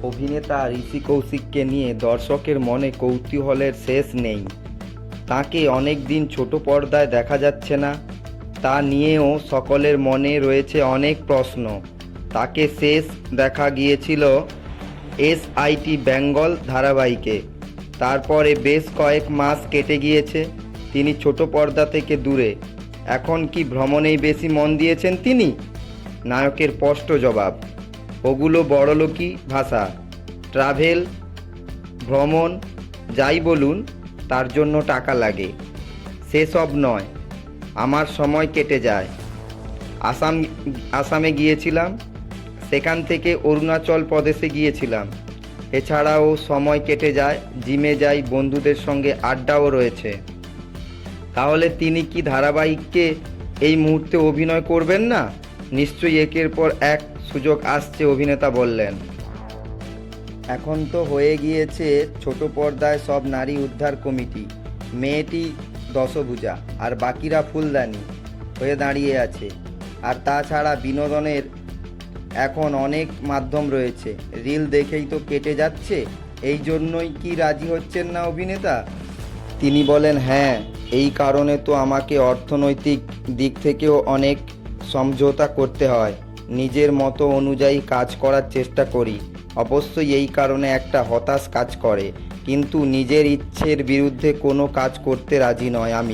অভিনেতা ঋষি কৌশিককে নিয়ে দর্শকের মনে কৌতূহলের শেষ নেই। তাকে অনেক দিন ছোট পর্দায় দেখা যাচ্ছে না, তা নিয়েও সকলের মনে রয়েছে অনেক প্রশ্ন। তাকে শেষ দেখা গিয়েছিল এসআইটি বেঙ্গল ধারাবাহিকে। তারপরে বেশ কয়েক মাস কেটে গিয়েছে তিনি ছোট পর্দা থেকে দূরে। এখন কি ভ্রমণেই বেশি মন দিয়েছেন তিনি? নায়কের স্পষ্ট জবাব, ওগুলো বড়লোকি ভাষা। ট্রাভেল, ভ্রমণ, যাই বলুন, তার জন্য টাকা লাগে। সেসব নয়, আমার সময় কেটে যায়। আসামে গিয়েছিলাম, সেখান থেকে অরুণাচল প্রদেশে গিয়েছিলাম। এছাড়াও সময় কেটে যায়, জিমে যাই, বন্ধুদের সঙ্গে আড্ডাও রয়েছে। তাহলে তিনি কি ধারাবাহিকে এই মুহূর্তে অভিনয় করবেন না? নিশ্চয়ই একের পর এক সুযোগ আসছে, অভিনেতা বললেন। এখন তো হয়ে গিয়েছে ছোট পর্দায় সব নারী উদ্ধার কমিটি। মেয়েটি দশভুজা আর বাকিরা ফুলদানি হয়ে দাঁড়িয়ে আছে। আর তাছাড়া বিনোদনের এখন অনেক মাধ্যম রয়েছে, রিল দেখেই তো কেটে যাচ্ছে। এই জন্যই কি রাজি হচ্ছেন না অভিনেতা? তিনি বলেন, হ্যাঁ, এই কারণে তো আমাকে অর্থনৈতিক দিক থেকেও অনেক সমঝোতা করতে হয়। নিজের মতো অনুযায়ী কাজ করার চেষ্টা করি। অবশ্যই এই কারণে একটা হতাশ কাজ করে, কিন্তু নিজের ইচ্ছের বিরুদ্ধে কোনো কাজ করতে রাজি নয় আমি।